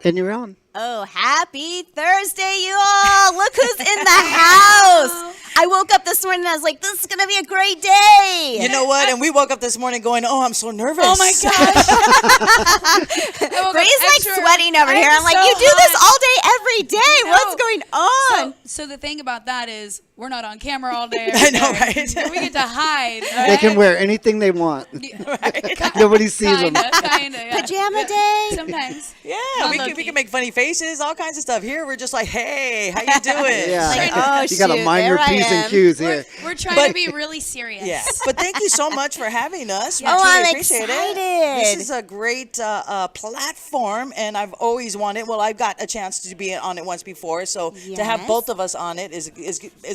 And you're on. Oh, happy Thursday, you all. Look who's in the house. I woke up this morning and I was like, this is going to be a great day. You know what? And we woke up this morning going, oh, I'm so nervous. Oh, my gosh. Bree's like sweating over here. I'm like, so you do this all day, every day. No. What's going on? So the thing about that is we're not on camera all day. I know, right? We get to hide. They Right? can wear anything they want. Nobody sees them. Kinda, yeah. Pajama day. Sometimes. Yeah, On we low-key. can make funny faces, all kinds of stuff. Here, we're just like, hey, how you doing? Yeah. Like, oh, You got to shoot, mind your there I P's and am. Q's here. We're trying to be really serious. Yeah, but thank you so much for having us. We Oh, truly I'm appreciate excited. it. This is a great platform, and I've always wanted. Well, I've got a chance to be on it once before, so to have Yes. both of us on it is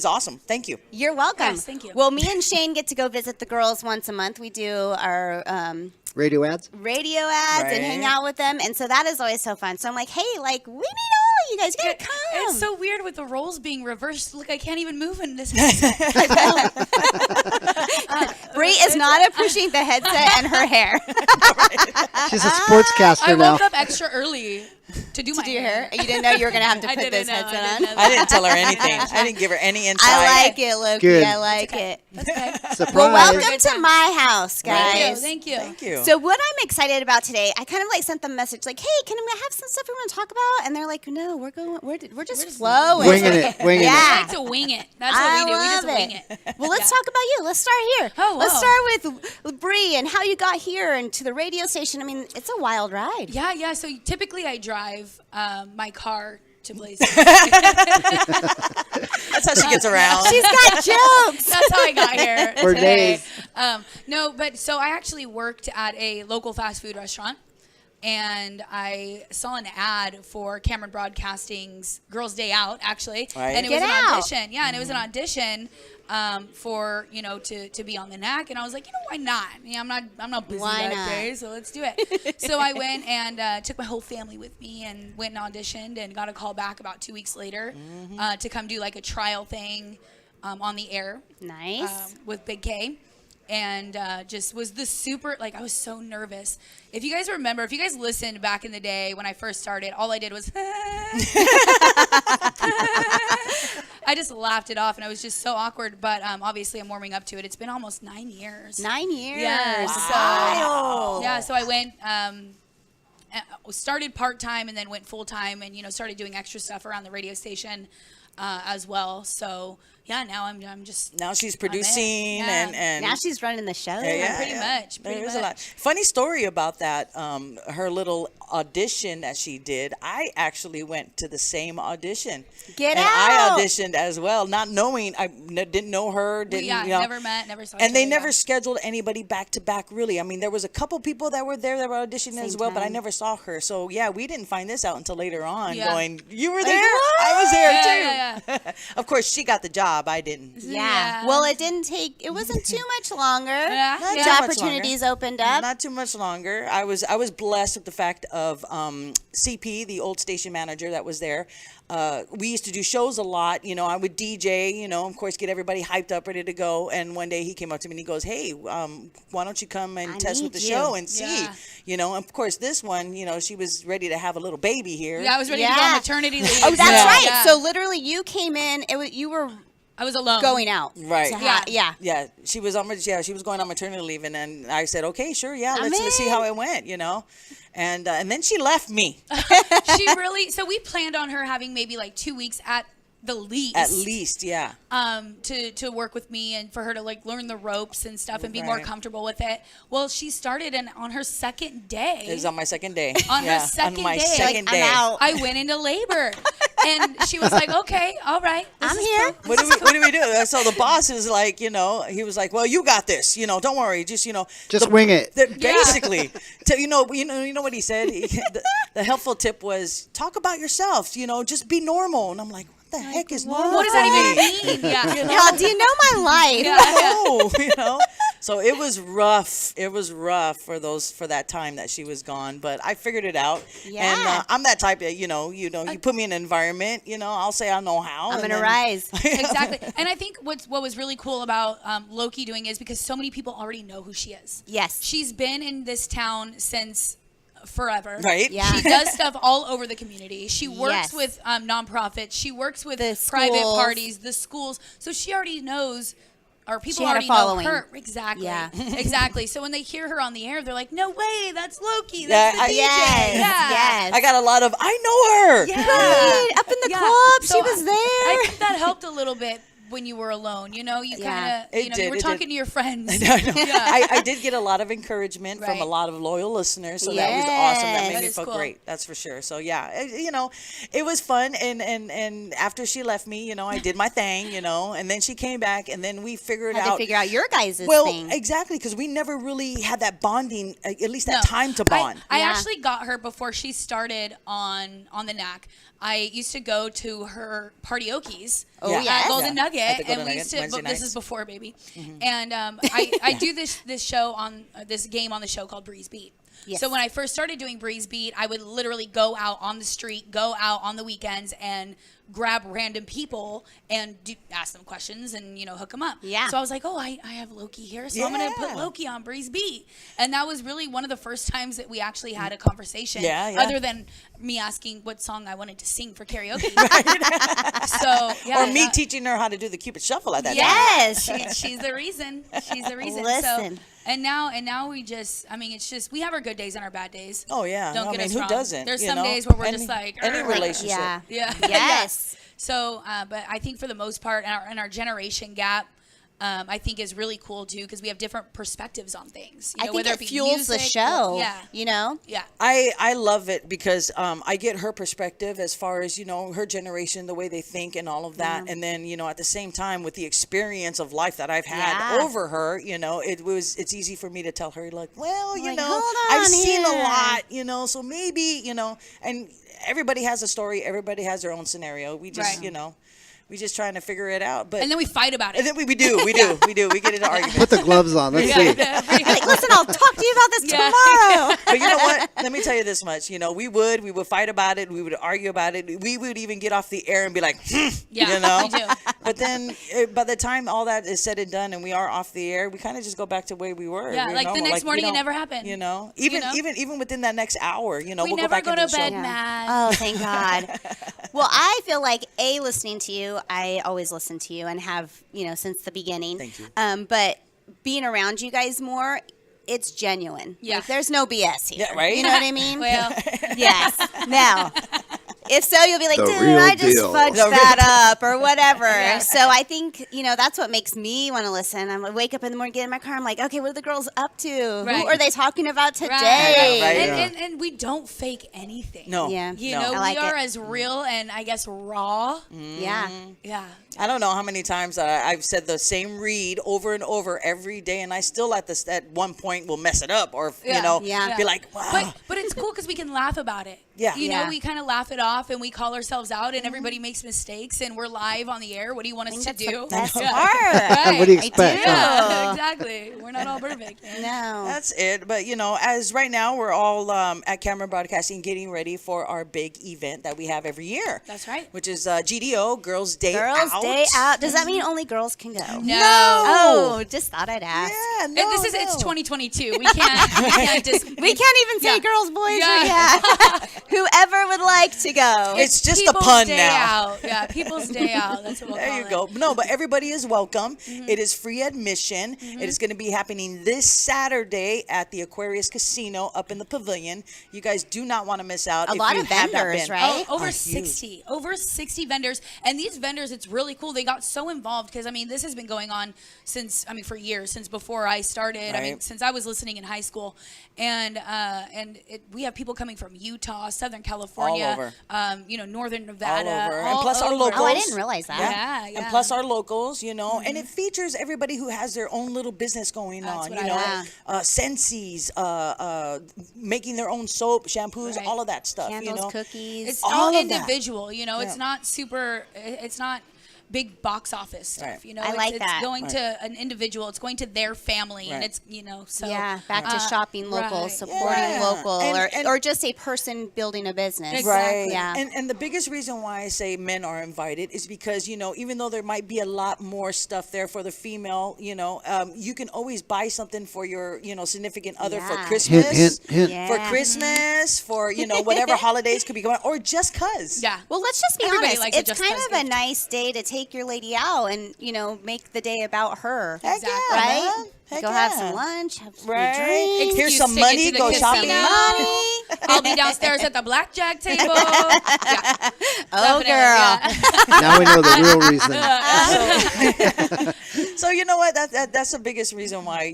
awesome. Thank you. You're welcome. Yes, thank you. Well, me and Shane get to go visit the girls once a month. We do our Radio ads? radio ads and hang Right. out with them. And so that is always so fun. So I'm like, hey, like, we need all of you guys. You got to come. It's so weird with the roles being reversed. Look, I can't even move in this. Bri is not appreciating the headset and her hair. She's a sportscaster I now. woke up extra early to do my Do your hair. You didn't know you were going to have to I put didn't this know. headset I on. didn't know I didn't tell her anything. I didn't give her any insight. I like it, Loki. Good. I like it. That's okay. Surprise. Well, welcome to my house, guys. Thank you. Thank you. So what I'm excited about today, I kind of like sent them a message like, hey, can we have some stuff we want to talk about? And they're like, no, we're just flowing. Winging it. Winging Yeah. I like to wing it. That's what we do. We just wing it. Well, let's talk about you. Let's start here. Oh, Let's wow. start with Bri and how you got here and to the radio station. I mean, it's a wild ride. Yeah. So typically I drive my car to places. That's how she gets around. She's got jokes. That's how I got here For today. days. No, but so I actually worked at a local fast food restaurant, and I saw an ad for Cameron Broadcasting's Girls' Day Out, actually, Right. and it Get was an out. audition. Yeah, and it was an audition for to be on the Knack, and I was like, why not? Yeah, I'm not busy Why that not? day, so let's do it. So I went and took my whole family with me and went and auditioned and got a call back about 2 weeks later to come do like a trial thing on the air Nice. with Big K. And just was the super, like, I was so nervous. If you guys remember, if you guys listened back in the day when I first started, all I did was, I just laughed it off, and I was just so awkward. But obviously, I'm warming up to it. It's been almost 9 years. 9 years. Yeah, Wow. So I went, started part-time and then went full-time and, started doing extra stuff around the radio station as well. So, yeah, now I'm just... Now she's producing Yeah. and Now she's running the show. pretty much. There's a lot. Funny story about that. Her little audition that she did. I actually went to the same audition. Get and out. I auditioned as well, not knowing. I didn't know her. Didn't never met, never saw each And they other, never yeah. scheduled anybody back to back. Really, I mean, there was a couple people that were there that were auditioning as well, but I time. never saw her. So yeah, we didn't find this out until later on. Yeah. Going, you were there. I was there Yeah, too. Of course, she got the job. I didn't. Yeah. Well, it wasn't too much longer. Yeah. Not The too much opportunities longer. opened up. Not too much longer. I was blessed with the fact of CP, the old station manager that was there. We used to do shows a lot. I would DJ. Of course, get everybody hyped up, ready to go. And one day he came up to me and he goes, "Hey, why don't you come and I test with need the you." show and see?" Yeah. And of course, this one, she was ready to have a little baby here. Yeah, I was ready to go Yeah. on maternity leave. Oh, that's Yeah. right. Yeah. So literally, you came in. You were I was alone. going out. Right. Yeah. Yeah, she was going on maternity leave, and then I said, "Okay, sure, yeah, I'm let's see in. how it went," and then she left me She really, so we planned on her having maybe like 2 weeks at the least. at least, yeah. To work with me and for her to like learn the ropes and stuff and be more Right. comfortable with it. Well, she started on her second day. It was on my second day. On her second on my day. second I'm day. out. I went into labor, and she was like, "Okay, all right, this I'm is here. cool." What do we do? So the boss is like, he was like, "Well, you got this. Don't worry. Just Wing it. Basically, you know what he said. The helpful tip was talk about yourself. Just be normal." And I'm like, "What the heck is normal? What does for that me?" even mean? Yeah. Y'all, do you know my life? No, So it was rough. It was rough for that time that she was gone. But I figured it out. Yeah. And I'm that type of, you put me in an environment, I'll say I know how. I'm and gonna then- rise. Exactly. And I think what was really cool about Loki doing is because so many people already know who she is. Yes. She's been in this town since forever. Right. Yeah. She does stuff all over the community. She works Yes. with nonprofits. She works with The private schools. parties, the schools. So she already knows, or people She had a already know following. her. Exactly. Yeah. Exactly. So when they hear her on the air, they're like, no way, that's Loki. Yeah, That's the DJ. Yes, Yeah. yes. I got a lot of, I know her. Yeah. Right, up in the Yeah. club, So she was there. I think that helped a little bit when you were alone. You know, you Yeah. kind of, It you know, did, you were it talking did. to your friends. I know. Yeah. I did get a lot of encouragement from Right. a lot of loyal listeners, so that was awesome. That Yes. made That me is feel cool. great. That's for sure. So yeah, you know, it was fun. And after she left me, you know, I did my thing, you know, and then she came back, and then we figured Had out. to figure out your guys' Well, thing. exactly, because we never really had that bonding, at least that No. time to bond. I Yeah. actually got her before she started on the Knack. I used to go to her partyokies Oh, Yeah. yes. at Golden Yeah. Nugget, At the Golden and we Nugget, used to. Wednesday This is nights. before, baby. And I do this show on this game on the show called Breeze Beat. Yes. So when I first started doing Breeze Beat, I would literally go out on the street, go out on the weekends, and grab random people and ask them questions and, you know, hook them up. Yeah. So I was like, oh, I have Loki here, so I'm gonna put Yeah. Loki on Breeze Beat, and that was really one of the first times that we actually had a conversation. Yeah, yeah. Other than me asking what song I wanted to sing for karaoke. So yeah, Or me that- teaching her how to do the Cupid Shuffle at that time. Yes. she's the reason. She's the reason. Listen. So, and now we just, I mean, it's just, we have our good days and our bad days. Oh yeah. Don't I get mean, us who wrong. doesn't? There's you some know? days where we're Any- just like, any "Ugh." relationship. Yeah. Yeah. Yes. So, but I think for the most part, and our generation gap, I think is really cool too, because we have different perspectives on things. You I know, think whether it be fuels the music show. or- yeah. You know? Yeah. I love it because I get her perspective as far as, you know, her generation, the way they think and all of that. And then, you know, at the same time with the experience of life that I've had Yeah. over her, you know, it's easy for me to tell her like, well, you Like, know, hold I've on seen a here. lot, you know, so maybe, you know, and everybody has a story. Everybody has their own scenario. We just, Right. you know, we just trying to figure it out. But And then we fight about it. and then we do. We get into arguments. Put the gloves on. Let's see. Like, listen, I'll talk to you about this Yeah. tomorrow. But you know what? Let me tell you this much. You know, we would fight about it. We would argue about it. We would even get off the air and be like, Yeah, you know. we do. But then by the time all that is said and done and we are off the air, we kind of just go back to where we were. Yeah, We're like the normal. next we morning it don't- never happened. You know, even know? even within that next hour, you know, We we'll never go back go into to the show. bed mad. Oh, thank God. Well, I feel like listening to you, I always listen to you and have, you know, since the beginning. Thank you. But being around you guys more, it's genuine. Yeah. Like, there's no BS here. Yeah, right? You know what I mean? Well, Yes. Now, if so, you'll be like, The dude, real I just deal. fudged The real that up or whatever. Yeah. So I think, you know, that's what makes me want to listen. I wake up in the morning, get in my car. I'm like, okay, what are the girls up to? Right. Who are they talking about today? Right. And we don't fake anything. No. Yeah. You no. know, I like we are it. as real and I guess raw. Yeah. Yeah. I don't know how many times I've said the same read over and over every day, and I still at one point will mess it up or Yeah. you know Yeah. be like, wow. But it's cool because we can laugh about it. Yeah. You Yeah. know, we kind of laugh it off and we call ourselves out and everybody makes mistakes and we're live on the air. What do you want us to That's do? the best Yeah. part. Right. What do you I expect? do. huh? Yeah, exactly. We're not all perfect. No. That's it. But, you know, as right now, we're all at Cameron Broadcasting getting ready for our big event that we have every year. That's right. Which is GDO, Girls' Day Girls' Out. Day Out. Does that mean only girls can go? No. Oh, just thought I'd ask. Yeah, no, It's no. 2022. We can't just. We can't even say Yeah. girls, boys, Yeah. or yeah. Whoever would like to go. It's just a People's pun Day now. Out. Yeah, People's Day Out. That's what we'll There call you it. go. No, but everybody is welcome. It is free admission. It is going to be happening this Saturday at the Aquarius Casino up in the pavilion. You guys do not want to miss out. A if lot you of have not vendors, been. right? Over Are 60. Over 60 vendors. And these vendors, it's really cool. They got so involved because, I mean, this has been going on since, I mean, for years, since before I started. I mean, Right. since I was listening in high school. And we have people coming from Utah, Southern California, over. You know, Northern Nevada. All over. And all plus our over. locals. Oh, I didn't realize that. Yeah, And yeah. plus our locals, you know, and it features everybody who has their own little business going That's on, what you I know, like. Sensi's, making their own soap, shampoos, Right. all of that stuff, Candles, you know. cookies. It's all all of that. individual, you know. It's Yeah. not super. It's not big box office stuff. Right. You know, I like it's that. going to an individual. It's going to their family, and Right. it's so Yeah, back to shopping local, right. supporting Yeah. local, And- or just a person building a business. Exactly. Right. Yeah. And the biggest reason why I say men are invited is because, even though there might be a lot more stuff there for the female, you can always buy something for your, significant other for Yeah. Christmas. Hint. Yeah. For Christmas, for, whatever holidays could be going on, or just cuz. Yeah. Well, let's just be Everybody honest. likes a It's just kind cause of a gift. nice day to take your lady out and, make the day about her. Heck Exactly. yeah, Right? man. Heck Go have yeah. some lunch, have some Right. drinks. Here's Excuse some to get money, to the go shopping. casino. I'll be downstairs at the blackjack table. Yeah. Oh, Definitely, girl. yeah. Now we know the real reason. So you know what? That's the biggest reason why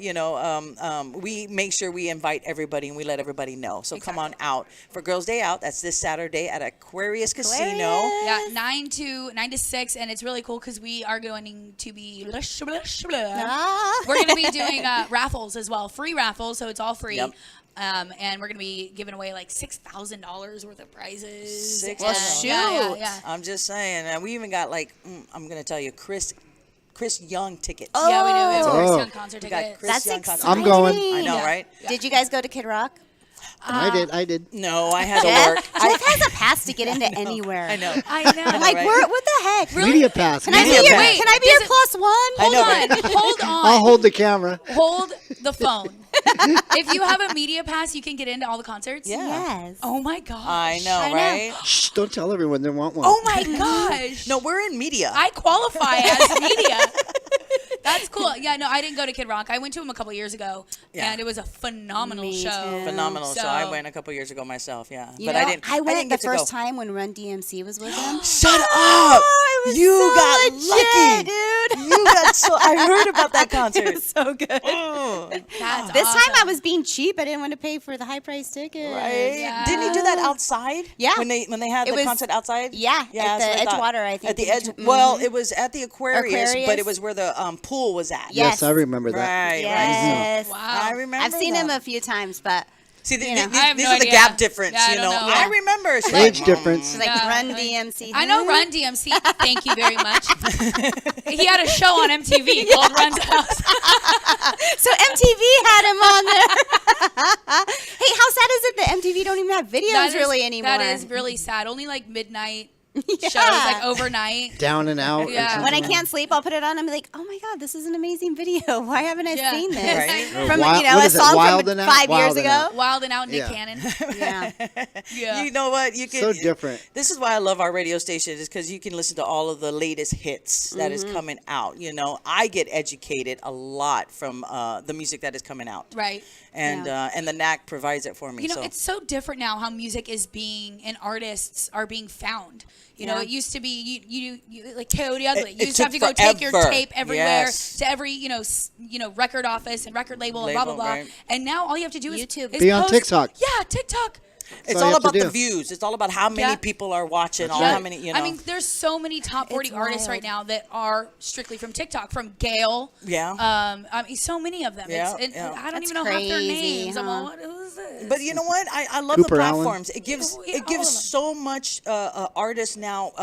we make sure we invite everybody and we let everybody know. So come on out for Girls' Day Out. That's this Saturday at Aquarius Casino. Yeah, 9 to 6, and it's really cool because we are going to be. Ah. We're going to be doing raffles as well, free raffles, so it's all free. Yep. And we're going to be giving away like $6,000 worth of prizes. $6,000. Well, Yeah. shoot. I'm just saying, and we even got I'm gonna tell you, Chris Young tickets. Oh. Yeah, we do. It's a Chris Oh. Young concert We got ticket. Chris That's Young exciting. concert. I'm going. I know, Yeah. right? Did you guys go to Kid Rock? I did. No, I had to Jeff, work. Jeff has a pass to get into anywhere. I know. I know. I'm like, right? what the heck? Media pass. Can I be Media your, pass. can I be Does your it- plus one? Hold know, on. right? Hold on. I'll hold the camera. Hold the phone. If you have a media pass, you can get into all the concerts. Yeah. Yes. Oh my gosh. I know, I know. right? Shh, don't tell everyone they want one. Oh my gosh. No, we're in media. I qualify as media. That's cool. Yeah, no, I didn't go to Kid Rock. I went to him a couple years ago, Yeah. and it was a phenomenal Me show. too. Phenomenal. So So- I went a couple years ago myself. Yeah, You but know, I didn't. I went didn't the get to first go. time when Run DMC was with him. Shut up! Oh, it was You so got legit, lucky, dude. You got so. I heard about that concert. So good. Oh, That's This time I awesome. was being cheap. I didn't want to pay for the high price ticket. right? Yeah. Didn't he do that outside? Yeah. When they had It the was- concert outside. Yeah, at that's the what I thought. Edgewater, I think. At the edge. Mhm. Well, it was at the Aquarius, but Aquarius. it was where the pool was at. Yeah. Yes, I remember that. Right. Right. Yes. Wow. I remember. I've seen that. him a few times, but See, you know. I have these no are the idea. gap difference. Yeah, I you don't know, know. I Yeah. remember. She's Age like, difference. it's like Yeah. Run DMC. I know Run DMC. Thank you very much. He had a show on MTV called Run's House. So MTV had him on there. Hey, how sad is it that MTV don't even have videos That is- really anymore? That is really sad. Only like midnight Yeah. shows, like overnight. Down and out. or Yeah. When I something. can't sleep, I'll put it on. I'm like, oh my god, this is an amazing video. Why haven't I Yeah. seen this? Right. From Wild- a what is it, song Wild from and Out? 5 years Wild and ago. Out. Wild and Out, Nick Yeah. Cannon. Yeah. Yeah. You know what? You can So different. This is why I love our radio station, is because you can listen to all of the latest hits that Mm-hmm. is coming out. You know, I get educated a lot from the music that is coming out, Right. and the Knack provides it for me. You know, so. it's so different now how music is being and artists are being found. You know, Yeah. it used to be you like Coyote Ugly. It You used to have to took go take your forever. tape everywhere Yes. to every record office and record label and blah blah Label, blah. right. And now all you have to do is YouTube. is Be on post- TikTok. Yeah, TikTok. It's all you all have to about the do. views. It's all about how many Yeah. people are watching. All Yeah. how many, you know. I mean, there's so many top 40 It's artists wild. right now that are strictly from TikTok, from Gail. Yeah. I mean, so many of them. Yeah, It's, yeah. I don't That's even know half their crazy, names. I'm huh? like, who is this? But you know what? I love Cooper the Allen. platforms. It gives Yeah, it gives all of them. so much artists now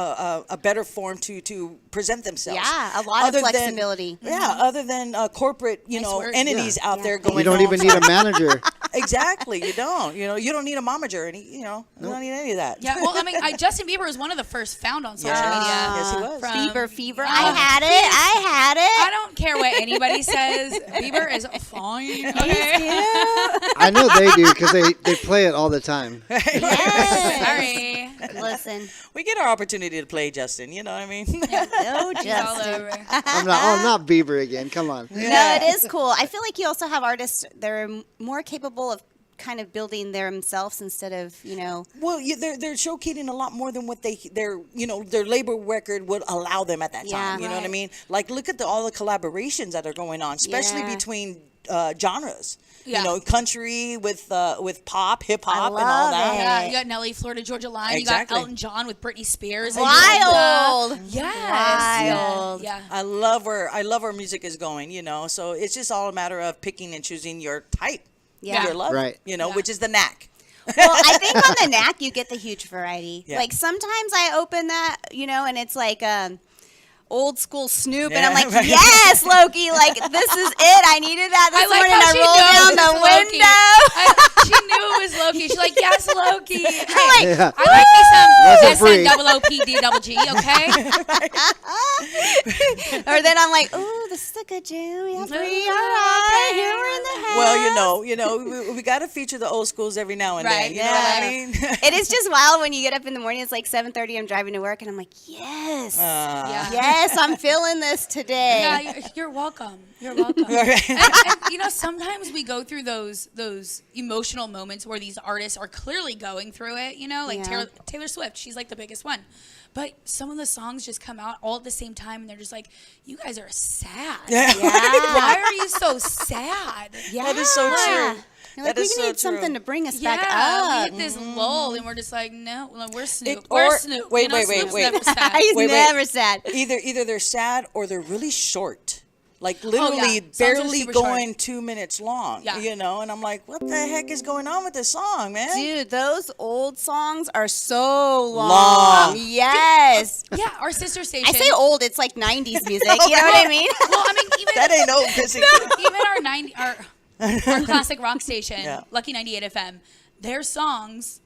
a better form to present themselves. Yeah, a lot of Other than- flexibility. Yeah, other than corporate, Nice word. entities out there going. You don't even need a manager. Exactly, you don't. You don't need a momager, you don't need any of that. Yeah, well, I mean, Justin Bieber was one of the first found on social Yes. media. Yes, he was. From- Bieber fever. Oh, I had it. I don't care what anybody says. Bieber is fine. Okay. I I know they do because they play it all the time. Yes. Sorry. Listen. We get our opportunity to play Justin. You know what I mean? No, He's all Justin. over. Not Bieber again. Come on. No, it is cool. I feel like you also have artists that are more capable of kind of building themselves instead of, Well, they're showcasing a lot more than what their labor record would allow them at that time. Yeah. You know what I Right. mean? Like, look at all the collaborations that are going on, especially Yeah. between genres. Yeah. You know, country with pop, hip hop, and all love that. it. Yeah, you got Nelly, Florida Georgia Line. Exactly. You got Elton John with Britney Spears. Wild. Yes. Wild. Yeah. I love where music is going. So it's just all a matter of picking and choosing your type, Yeah. your love. Right. Yeah. Which is the Knack. Well, I think on the Knack you get the huge variety. Yeah. Like sometimes I open that, and it's like old school Snoop, and Yeah, I'm like, right. yes, Loki, like this is it. I needed that this I like morning. how I she rolled knows down the it's Loki. window. She knew it was Loki. She's like, yes, Loki. Hey, Yeah. I like me Wasn't some free. SNOOPD, okay? Or then I'm like, ooh, this is a good jam. Yeah, Bri, all right, here we're in the house. Well, we got to feature the old schools every now and Right, then. You know what I yeah. mean? It is just wild when you get up in the morning. It's like 7:30. I'm driving to work, and I'm like, yes, Yeah. yes, I'm feeling this today. Yeah, you're welcome. You're welcome. Right. And sometimes we go through those emotional moments where these artists are clearly going through it. Like Yeah. Taylor Swift, she's like the biggest one. But some of the songs just come out all at the same time, and they're just like, "You guys are sad. Yeah. Why are you so sad?" Yeah, That is so true. You're like, That we is so need true. something to bring us Yeah, back we up. hit this lull, and we're just like, "No, well, we're Snoop. Or- We're Snoop." wait, wait, Snoop's wait. never sad. He's Wait. never sad. Either they're sad or they're really short. Like literally Songs are barely super going short. 2 minutes long. Yeah. And I'm like, what the heck is going on with this song, man? Dude, those old songs are so long. Long. Yes. Yeah, our sister station. I say old, it's like 90s music. You know what I mean? Well, I mean, even That ain't old, Kissy. even our classic rock station, Yeah. Lucky 98 FM, their songs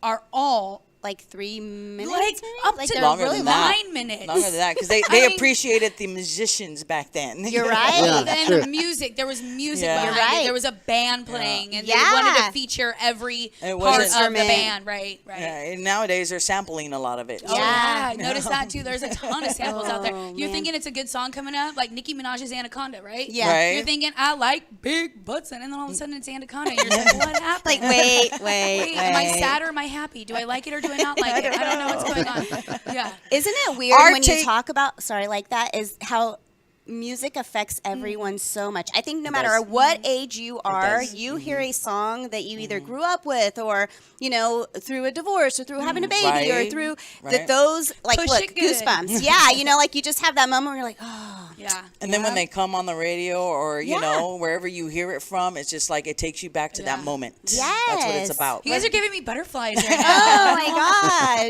are all Like 3 minutes? like maybe? up Like to they're Longer really than long. that. 9 minutes. Longer than that, because they I mean- appreciated the musicians back then. You're right. Yeah, And sure. the music, there was music Yeah. behind You're right. it. There was a band playing, and Yeah. they wanted to feature every It part wasn't- of the Instrument. band. Right. Yeah, and nowadays they're sampling a lot of it. Oh, Yeah. yeah. Notice that too. There's a ton of samples out there. Oh, You're man. thinking it's a good song coming up, like Nicki Minaj's Anaconda, right? Yeah. Right. You're thinking, I like big butts, and then all of a sudden it's Anaconda. And you're just like, what happened? Like, wait. Am I sad or am I happy? Do I like it or do I not like it? I don't know what's going on. Yeah. Isn't it weird Our when take- you talk about, like that, is how music affects everyone so much. I think no matter does. what age you are, does. you hear a song that you either grew up with or, through a divorce or through having a baby or Right. through Right. those, like, Push look, it good. goosebumps. Yeah, like you just have that moment where you're like, oh. Yeah. And then when they come on the radio or, Yeah. wherever you hear it from, it's just like it takes you back to that Yeah. moment. That's what it's Yes. about. You guys are giving me butterflies right now. Oh my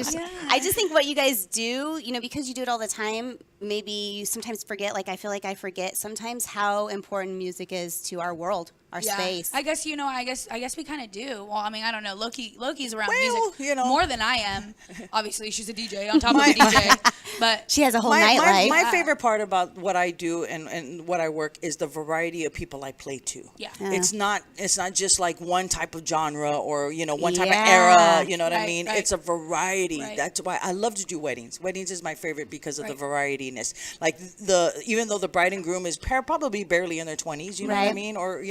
gosh. Yeah. I just think what you guys do, because you do it all the time, maybe you sometimes forget, like I feel like I forget sometimes how important music is to our world, our space. I guess I guess we kind of do. Well, I mean, I don't know. Loki's around Well, music more than I am. Obviously, she's a DJ on top of My- a DJ. But She has a whole my, nightlife. my favorite part about what I do and what I work is the variety of people I play to. Yeah. It's not just like one type of genre or one type of Yeah. era, you know what I Right, mean? right. It's a variety. Right. That's why I love to do weddings. Weddings is my favorite because of the Right. varietyness. Like even though the bride and groom is probably barely in their 20s, you know what I Right. mean? Or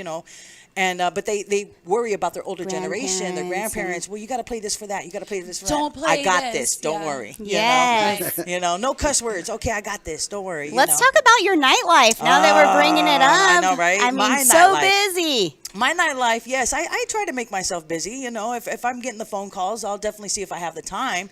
and but they worry about their older generation, their Grandparents grandparents. Well, you got to play this for that. You got to play this for Don't that. play I got this. this. Don't Yeah. worry. Yes. No cuss words. Okay, I got this. Don't worry. Let's talk about your nightlife now that we're bringing it up. I know, right? I mean, My so nightlife. busy. My nightlife, yes. I try to make myself busy. If I'm getting the phone calls, I'll definitely see if I have the time.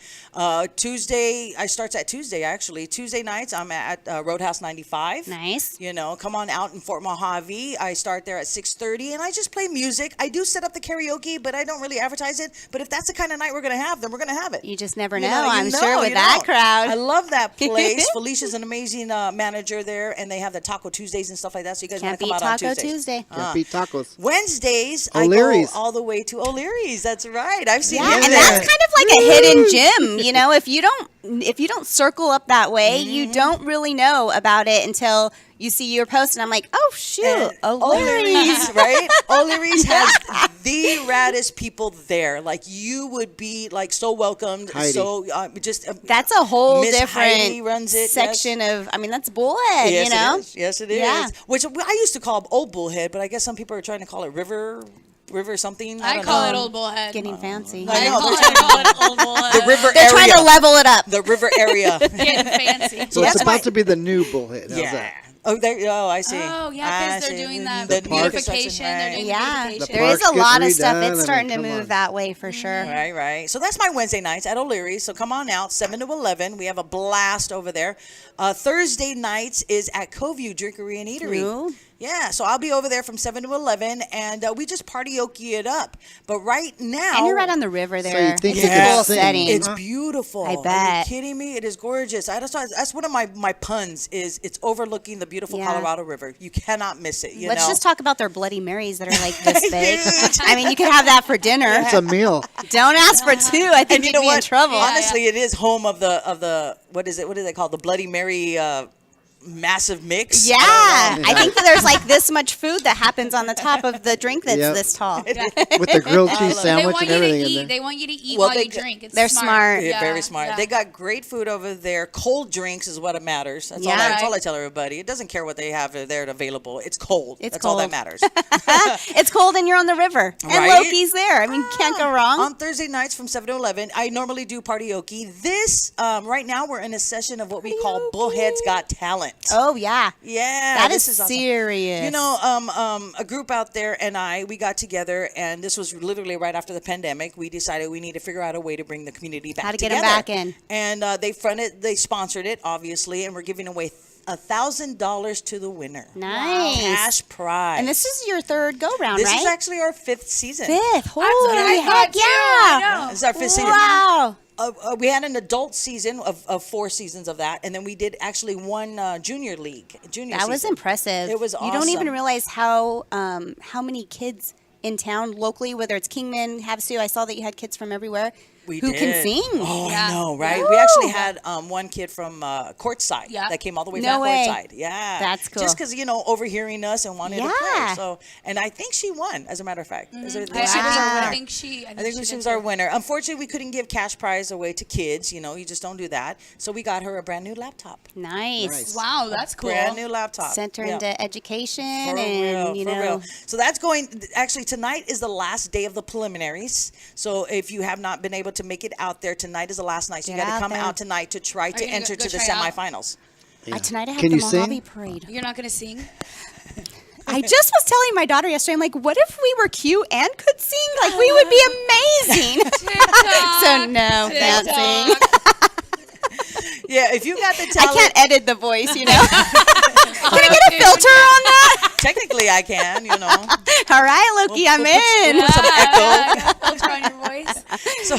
Tuesday, I starts at Tuesday, actually. Tuesday nights, I'm at Roadhouse 95. Nice. Come on out in Fort Mojave. I start there at 6:30, and I just play music. I do set up the karaoke, but I don't really advertise it. But if that's the kind of night we're going to have, then we're going to have it. You just never know, You know, I'm sure, with that crowd. I love that place. Felicia's an amazing manager there, and they have the Taco Tuesdays and stuff like that. So you guys Can't want to come beat out on Taco Tuesdays. Tuesday. Can't beat tacos. Wednesdays, O'Leary's. I go all the way to O'Leary's. That's right. I've seen Yeah, you and there. that's kind of like a hidden gem. If you don't circle up that way, Mm-hmm. you don't really know about it until you see your post, and I'm like, oh shoot, And O'Leary's. right? O'Leary's has the raddest people there. Like you would be like so welcomed. Heidi. So just That's a whole Miss different Heidi runs it, section of. I mean, that's bullhead. yes, you know. it is. Yes, it is. Yeah. Which I used to call Old Bullhead, but I guess some people are trying to call it River something. I don't call know. it Old Bullhead. Getting fancy. I know. I call it Old Bullhead. The River They're area. trying to level it up. The River area. Getting fancy. So That's it's about my- to be the new bullhead. How's Yeah. that? Oh, I see. Oh, yeah, I because they're see. doing that The park beautification. They're doing Yeah, the beautification. there is a parks lot get of stuff. redone. I It's mean, starting to come move on. that way for sure. Right. So that's my Wednesday nights at O'Leary's. So come on out, 7 to 11. We have a blast over there. Thursday nights is at Coveview Drinkery and Eatery. Ooh. Yeah, so I'll be over there from 7 to 11, and we just party-okie it up. But right now... And you're right on the river So there. you think It's you a could cool sing, setting. It's beautiful. I Are bet. you kidding me? It is gorgeous. That's one of my puns is it's overlooking the beautiful Yeah. Colorado River. You cannot miss it, you Let's know? just talk about their Bloody Marys that are like this big. I mean, you could have that for dinner. It's a meal. Don't ask for two. I think And you you'd know be what? in trouble. Honestly, it is home of the what is it called? The Bloody Mary massive mix. Yeah, I think that there's like this much food that happens on the top of the drink that's Yep. this tall. With the grilled cheese They sandwich want and you to everything in eat. there. They want you to eat Well, while they you g- drink. It's They're smart. Yeah, Yeah, very smart. yeah. They got great food over there. Cold drinks is what matters. That's, Yeah. that's all I tell everybody. It doesn't care what they have there available. It's cold. It's that's all that cold. matters. It's cold and you're on the river. And Right? Loki's there. I mean, you can't go wrong. On Thursday nights from 7 to 11, I normally do party-okie. This, right now, we're in a session of what we call Bullheads Got Talent. Oh, yeah. Yeah. That this is awesome. serious. You know, a group out there and we got together, and this was literally right after the pandemic. We decided we need to figure out a way to bring the community back How to get together. 'em back in. And they sponsored it, obviously, and we're giving away $1,000 to the winner. Nice. Cash prize. And this is your third go round, This right? is actually our 5th season. fifth. what I Holy thought heck too. I yeah. know. This is our 5th season. Wow. We had an adult season of 4 seasons of that, and then we did actually one junior league. That was season. impressive. It was You don't even awesome. realize how many kids in town locally, whether it's Kingman, Havasu. I saw that you had kids from everywhere We who can did. sing. Oh, Yeah. I know, right? Woo. We actually had one kid from Courtside Yeah. that came all the way No from way. Courtside. Yeah, That's cool. Just because overhearing us and wanted to play. Yeah. So, and I think she won, as a matter of fact. She was our Wow. winner. I think she. I think she was our winner. Unfortunately, we couldn't give cash prize away to kids. You just don't do that. So we got her a brand new laptop. Nice. Nice. Wow, that's cool. Brand new laptop. Sent her Yeah. into education For and, real, for real. So that's going. Actually, tonight is the last day of the preliminaries. So if you have not been able to make it out there, tonight is the last night. So you Get got to out come there. out tonight to try to you gonna enter go to the try out? semifinals. Tonight I have Can the you sing? Mojave Parade. You're not gonna sing. I just was telling my daughter yesterday, I'm like, what if we were cute and could sing? Like, we would be amazing. TikTok. So no, can't sing. Yeah, if you got the I talent, can't edit the voice, Can I get a filter on that? technically I can. All right, Loki, I'm in. Put some echo. Filter on your voice. So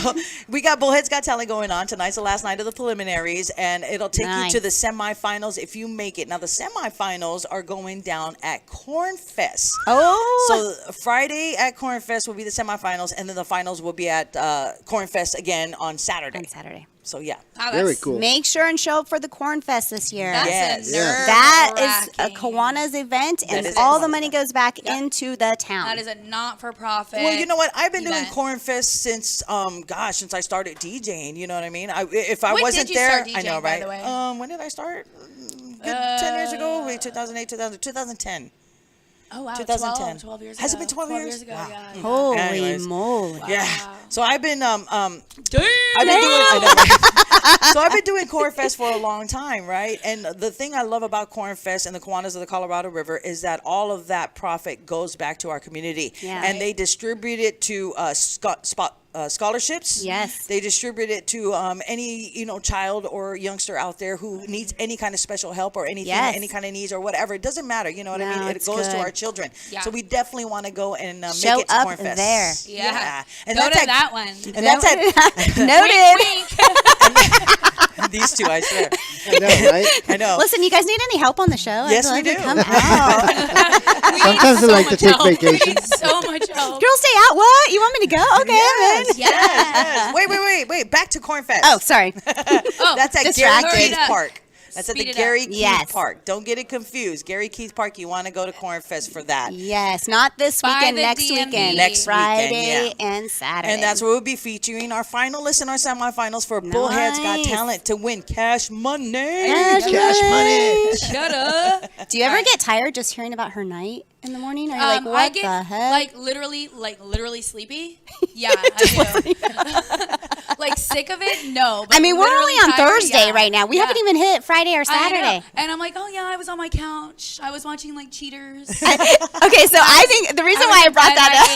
we got Bullheads Got Talent going on. Tonight's the last night of the preliminaries, and it'll take Nice. you to the semifinals if you make it. Now, the semifinals are going down at Cornfest. Oh, So Friday at Cornfest will be the semifinals, and then the finals will be at Cornfest again on Saturday. on Saturday. So yeah, Wow, Very that's- cool. Make sure and show up for the Corn Fest this year. That's Yes. a Yeah. nerve That is a wracking. Kiwanis event, and is all a the Kiwanis money goes back into the town. That is a not-for-profit. well, you know what? I've been doing event. Cornfest since since I started DJing. You know what I mean? If I When wasn't did you there, start I know, DJing, by right? the way? When did I start? Good 10 years ago. Wait, 2008, 2010. Oh wow, 2010. 12 years ago. Has it been 12 years? ago? Wow. Yeah. Holy Anyways. moly. Yeah. So I've been Damn. I've been doing I know, right? So I've been doing Cornfest for a long time, right? And the thing I love about Cornfest and the Kiwanis of the Colorado River is that all of that profit goes back to our community, Yeah. and they distribute it to scholarships. Yes. They distribute it to any child or youngster out there who needs any kind of special help or anything, Yes. any kind of needs or whatever. It doesn't matter. You know what I No, mean? It it's goes to good. our children. Yeah. So we definitely want to go and Show make it to up Cornfest. there. Yeah. And Go that's to at, that one. and that's at Noted. these two, I swear. I know, right? I know. Listen, you guys need any help on the show? Yes, I'd we love to do. Come out. Sometimes I like to take vacation. So much help. Girls, stay out. What? You want me to go? Okay, I'm in. Yes, yes. Wait. Back to Cornfest. Oh, sorry. Oh, That's at Gary distracted. Keith Hurry it up. Park. That's at Speed the it up. Gary Keith Yes. Park. Don't get it confused. Gary Keith Park, you want to go to Cornfest for that. Yes, not this By weekend, the next DMV. weekend. Next Friday weekend, yeah. and Saturday. And that's where we'll be featuring our finalists and our semifinals for Bullheads Got Nice. Talent to win cash money. Cash money. Shut up. Do you ever get tired just hearing about her night in the morning? Are you like, what I get the heck? like literally sleepy. Yeah, I do. Like sick of it? No. But I mean, we're only literally on tired, Thursday yeah. right now. We Yeah. haven't even hit Friday or I know. Saturday. And I'm like, oh yeah, I was on my couch. I was watching like Cheaters. Okay, so I think the reason why I brought that up.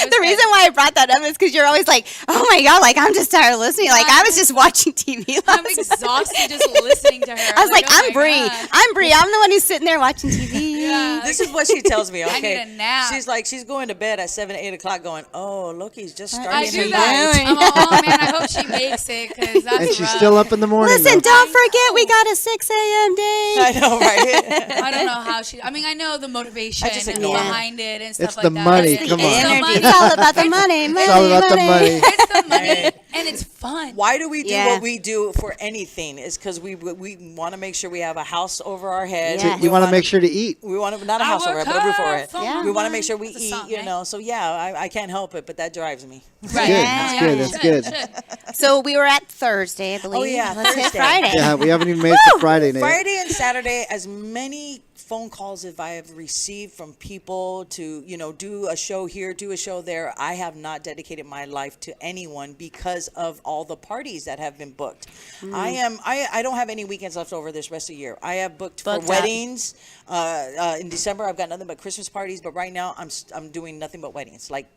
The reason why I brought that up is because you're always like, oh my God, like I'm just tired of listening. Like I was just watching TV last I'm night. exhausted just listening to her. I was like, oh I'm my Bri. God. I'm Bri. I'm the one who's sitting there watching TV. Yeah. This is what she tells me. I Okay, need a nap. she's like, she's going to bed at 7, 8 o'clock, going, "Oh, Loki's just starting I her do night." that. I'm like, oh man, I hope she makes it because that's And she's rough. still up in the morning. Listen, though. don't forget we got a 6 a.m. day. I know, right? I don't know how she. I mean, I know the motivation I just ignore her. behind it and stuff It's like the that. money, It's the come on. Energy. money. It's all about the money. It's all about the money. It's the money, and it's fun. Why do we do Yeah. what we do for anything? Is because we want to make sure we have a house over our head. Yeah. You want to make sure to eat. We want to not a I house over our work head, but a roof over our head. hard for Yeah. We want to make sure we That's a eat. song, You right? know, so yeah, I can't help it, but that drives me. Right. good. Yeah. That's good. That's good. Should. So we were at Thursday, I believe. Oh, yeah, Let's hit Thursday. Friday. Yeah, we haven't even made it to Friday, Nate. Friday and Saturday, as many phone calls as I have received from people to, do a show here, do a show there. I have not dedicated my life to anyone because of all the parties that have been booked. I don't have any weekends left over this rest of the year. I have booked for Booked up. weddings. In December, I've got nothing but Christmas parties, but right now I'm doing nothing but weddings. Like,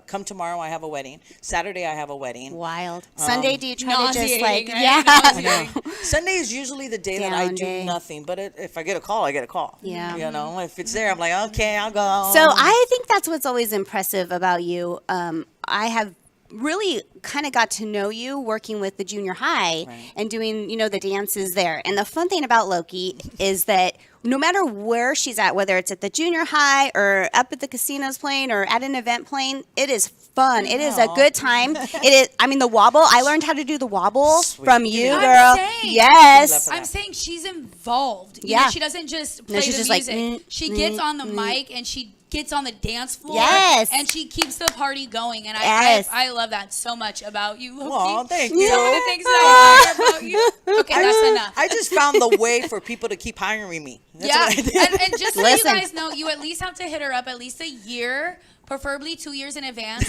come tomorrow, I have a wedding. Saturday, I have a wedding. Wild. Sunday, do you try to just Nauseating, right? yeah. Nauseating. Sunday is usually the day that I Down do day. nothing, but if I get a call, I get a call. Yeah. If it's there, I'm like, okay, I'll go. So I think that's what's always impressive about you. I have really kind of got to know you working with the junior high and doing, the dances there. And the fun thing about Loki is that no matter where she's at, whether it's at the junior high or up at the casinos playing or at an event playing, it is fun. It is a good time. It is. I mean, the wobble. I learned how to do the wobble from you, I'm girl. saying. Yes. Love I'm saying she's involved. You Yeah. know, she doesn't just play she's the just like, music. She gets on the mic and she gets on the dance floor. Yes. And she keeps the party going. And Yes. I love that so much about you, Loki. Aw, thank you. Some of the things that I admire about you. Okay, that's enough. I just found the way for people to keep hiring me. That's Yeah, what I did. and just so Listen. you guys know, you at least have to hit her up at least a year, preferably 2 years in advance,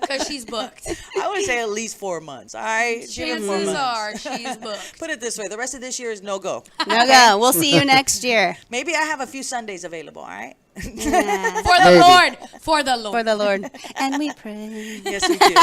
because she's booked. I would say at least 4 months. All right, give it 4 Chances months. are she's booked. Put it this way: the rest of this year is no go. No go. We'll see you next year. Maybe I have a few Sundays available. All right. For the Maybe. Lord, for the Lord. For the Lord. And we pray. Yes, we do.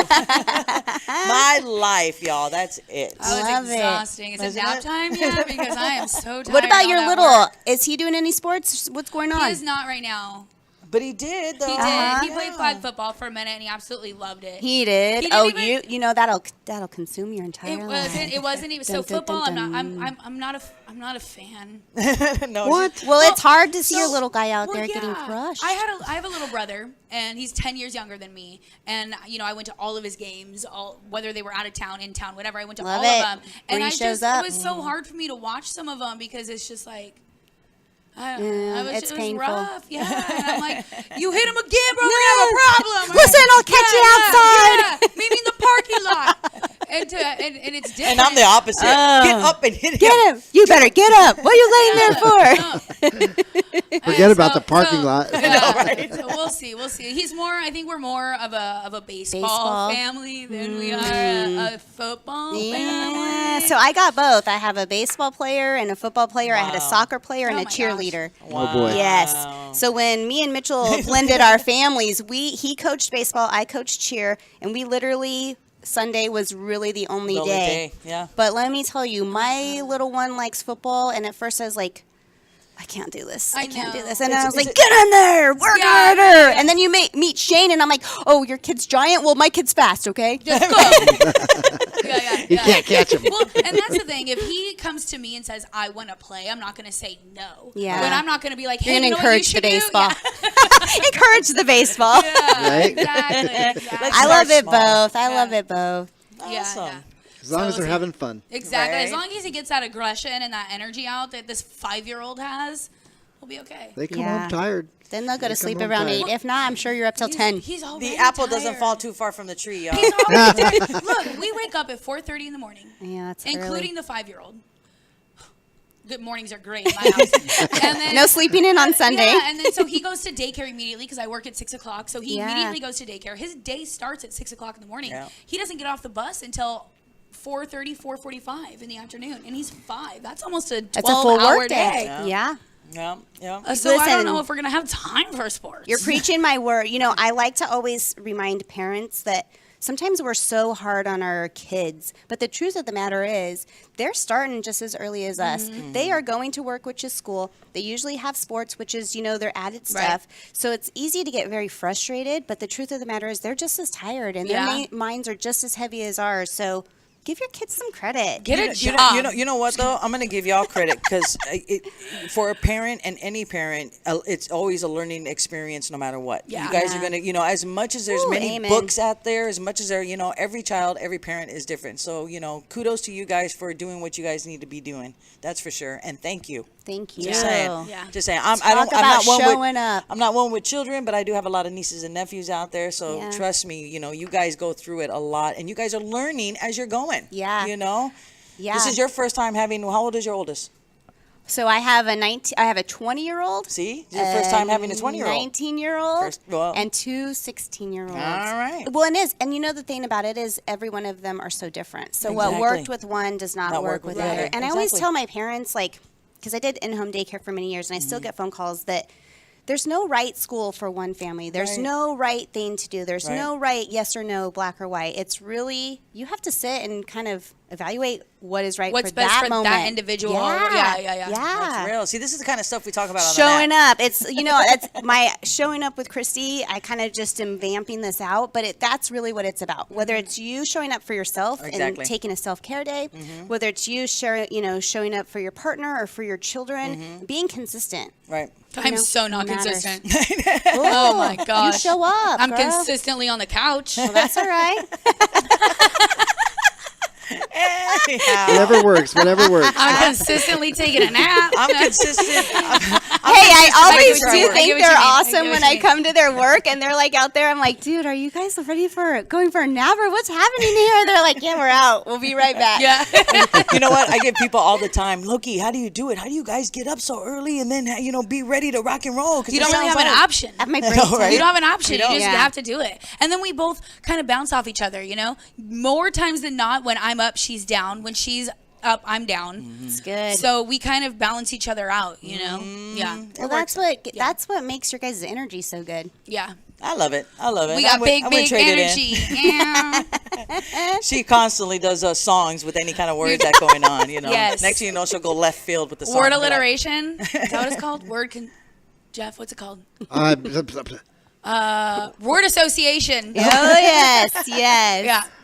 My life, y'all. That's it. Oh, it's Love it. exhausting. Is it Isn't nap it? time yet? Because I am so tired. What about of your all that little? work. Is he doing any sports? What's going on? He is not right now. But he did, though. He did. Uh-huh. He played flag football for a minute, and he absolutely loved it. He did. He didn't Oh, even- you know that'll consume your entire It life. wasn't. It wasn't even. So Dun, dun, football, dun, I'm not a fan. No, What? Well, it's hard to see So- your little guy out well, there getting yeah. crushed. I have a little brother, and he's 10 years younger than me. And I went to all of his games, whether they were out of town, in town, whatever. I went to Love all it. of them. And Bree I shows just up. it was so hard for me to watch some of them because it's just like. I don't know. Yeah, It it's was painful. rough, yeah. And I'm like, you hit him again, bro. We have a problem. Listen, I'll catch you outside. Yeah. Meet me in the parking lot. And it's different. And I'm the opposite. Get up and hit him. Get him. You better get up. What are you laying there for? Forget about the parking lot. Yeah, so we'll see. We'll see. I think we're more of a baseball, Baseball. family than we are a football Yeah. family. So I got both. I have a baseball player and a football player. I had a Wow. soccer player and Oh a my gosh. cheerleader. Oh boy. Yes. So when me and Mitchell blended our families, he coached baseball, I coached cheer, and we literally Sunday was really the only The only day. day, yeah. But let me tell you, my little one likes football, and at first I was like, I can't do this. I can't do know. this. And I was like, it- get in there, work Yeah, harder. yeah, yeah. And then you meet Shane, and I'm like, oh, your kid's giant? Well, my kid's fast, okay? Just go. Yeah. You can't catch him. Well, and that's the thing. If he comes to me and says, I want to play, I'm not going to say no. Yeah. But I'm not going to be like, hey, You're you going know to what you encourage the should do? baseball. Yeah. Encourage the baseball. Yeah, Right? exactly. I love it small. both. I Yeah. love it both. Yeah, Awesome. yeah. As long as So they're see- having fun. Exactly. As Right. long as he gets that aggression and that energy out that this 5-year-old has, we'll be okay. They come Yeah. home tired. Then they'll go to They come sleep home around tired. 8. If not, I'm sure you're up till 10. He's already The apple doesn't tired. fall too far from the tree, y'all. He's already tired. Look, we wake up at 4:30 in the morning, Yeah, that's including early. the 5-year-old. Good mornings are great in my house. And then, No sleeping in on Sunday. Yeah, and then so he goes to daycare immediately because I work at 6 o'clock. So he Yeah. immediately goes to daycare. His day starts at 6 o'clock in the morning. Yeah. He doesn't get off the bus until 4:30, 4:45 in the afternoon, and he's 5. That's almost a 12-hour That's a full work day. day. Yeah. Yeah, yeah. So I Listen. don't know if we're gonna have time for sports. You're preaching my word. I like to always remind parents that sometimes we're so hard on our kids, but the truth of the matter is they're starting just as early as us. They are going to work, which is school. They usually have sports, which is, their added stuff. So it's easy to get very frustrated, but the truth of the matter is they're just as tired and their minds are just as heavy as ours. So give your kids some credit. Get a job. You know what though? I'm gonna give y'all credit because for a parent and any parent, it's always a learning experience no matter what. Yeah. You guys are gonna, as much as there's many amen. books out there, as much as there, every child, every parent is different. So kudos to you guys for doing what you guys need to be doing. That's for sure. And thank you. Thank you. Just saying. Yeah. Just saying. Talk about showing up. I'm not one with children, but I do have a lot of nieces and nephews out there. So trust me, you guys go through it a lot, and you guys are learning as you're going. Yeah. Yeah. This is your first time having. How old is your oldest? So I have a 20-year-old. See, this is your first time having a 20-year-old. 19-year-old. And 2 16-year-olds. All right. Well, it is, and the thing about it is, every one of them are so different. So what worked with one does not work with the other. And I always tell my parents, because I did in-home daycare for many years, and I still get phone calls that there's no right school for one family. There's no right thing to do. There's no right yes or no, black or white. It's really, you have to sit and kind of evaluate what is right What's for best that for moment. that individual. Yeah. That's real. See, this is the kind of stuff we talk about on Showing the net. up. It's, it's my showing up with Christy. I kind of just am vamping this out, but that's really what it's about. Whether it's you showing up for yourself and taking a self-care day, whether it's you showing up for your partner or for your children, being consistent. Right. I'm so not consistent. Oh my gosh. You show up. I'm girl. consistently on the couch. Well, that's all right. Whatever works. I'm consistently taking a nap. I'm consistent. I always I do get what think you they're mean. awesome I when get what I you come to their work and they're like out there. I'm like, dude, are you guys ready for going for a nap or what's happening here? They're like, yeah, we're out. We'll be right back. Yeah. You know what? I get people all the time, Loki, how do you do it? How do you guys get up so early and then, be ready to rock and roll? You don't really have an option. At my break know, right? You don't have an option. You just Yeah. have to do it. And then we both kind of bounce off each other, More times than not, when I'm up, she's down. When she's up, I'm down. It's good. So we kind of balance each other out, Yeah. Well, that's what makes your guys' energy so good. Yeah. I love it. We got big energy. Yeah. She constantly does songs with any kind of words that going on, Yes. Next thing you know, she'll go left field with the song. Word alliteration. Is that what it's called? Jeff, what's it called? Word association. Oh, yes.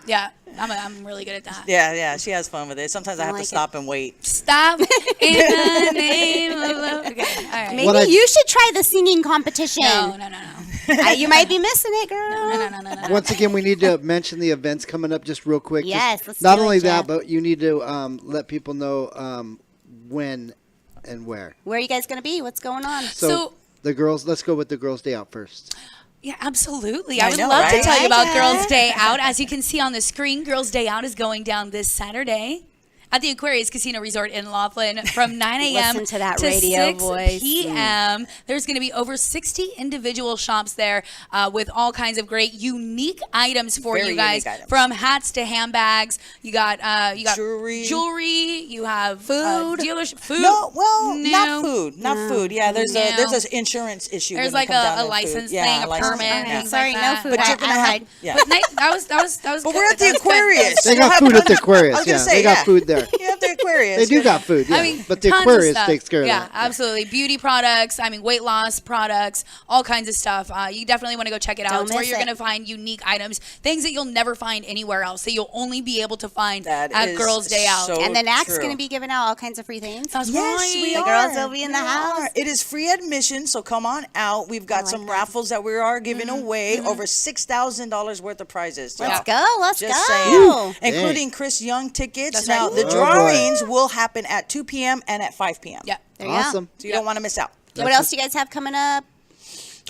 Yeah. I'm really good at that. Yeah, she has fun with it. Sometimes I have to stop and wait. Stop in the name of love. Okay, all right. Maybe you should try the singing competition. No. You might be missing it, girl. No. Once again, we need to mention the events coming up just real quick. Yes, let's not do it, only Jeff. that, but you need to let people know when and where. Where are you guys going to be? What's going on? So the girls, let's go with the Girls' Day Out first. Yeah, absolutely. I would know, love right? to tell you about Hi, Girls' guys. Day Out. As you can see on the screen, Girls' Day Out is going down this Saturday at the Aquarius Casino Resort in Laughlin from 9 a.m. Listen to that to radio 6 voice. p.m. There's going to be over 60 individual shops there with all kinds of great, unique items for Very you guys, unique items. from hats to handbags. You got Jewelry. You have Food. dealership food. No, well, No. not food. Not food. Yeah, there's No. an insurance issue. There's when it like comes down a to license food. Yeah, thing, a license permit, thing, yeah. things Sorry, like no that. food. But you're gonna I have. hide. Yeah. But that was But good. we're at the That was good. Aquarius. They We'll got have food it at the on- Aquarius. I was gonna Yeah, say, they got food there. You have the Aquarius. They do got food. Yeah, I mean, but the tons of Aquarius stuff. takes care of yeah, that. absolutely. Beauty products, weight loss products, all kinds of stuff. You definitely want to go check it out. Don't It's where miss you're it. going to find unique items, things that you'll never find anywhere else, that you'll only be able to find That at is Girls' Day Out. so And the Knack's true. going to be giving out all kinds of free things. That's Yes, right. we The are. girls will be in the We house. are. It is free admission, so come on out. We've got like some that. raffles that we are giving away. Over $6,000 worth of prizes. Let's Yeah. go. Let's Just go. saying. Including Chris Young tickets. That's Now, right. the Oh, boy. drawings will happen at 2 p.m. and at 5 p.m. Yeah. There you go. Awesome. So you don't want to miss out. What else do you guys have coming up?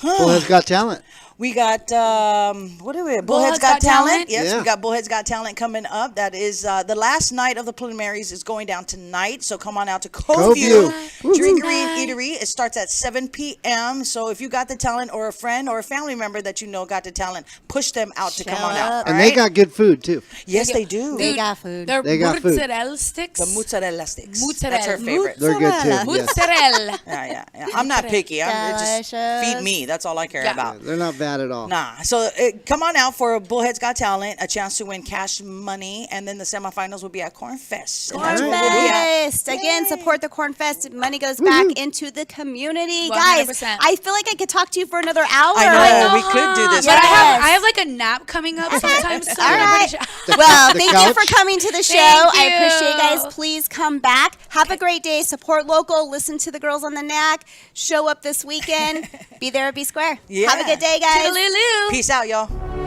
Bullhead's Got Talent. We got what are we? Bullhead's Bullhead's Got Got Talent? Talent. Yes, Yeah. we got Bullhead's Got Talent coming up. That is the last night of the preliminaries is going down tonight. So come on out to Coveview Woo-hoo. Drinkery and Eatery. It starts at 7 p.m. So if you got the talent, or a friend or a family member that you know got the talent, push them out to come on Show out. up. all And they right? got good food, too. Yes, they do. They got food. They're They got food. mozzarella sticks. The mozzarella sticks. Mozzarella. That's her favorite. They're good, too. Mozzarella. Yes. Mozzarella. Yeah. I'm not picky. I'm just Delicious. feed me. That's all I care Yeah. about. They're not bad at all. Nah. So come on out for Bullheads Got Talent, a chance to win cash money, and then the semifinals will be at Corn Fest. And that's where we'll be at. Cornfest. Again, support the Cornfest. Money goes back into the community. Guys, 100%. I feel like I could talk to you for another hour. I know. We could do this. But right now. I have like a nap coming up sometime soon. All right. The Well, thank you couch? for coming to the show. Thank I appreciate you you. guys. Please come back. Have a great day. Support local. Listen to the girls on the Knack. Show up this weekend. Be there or be square. Yeah. Have a good day, guys. Toodaloo. Peace out, y'all.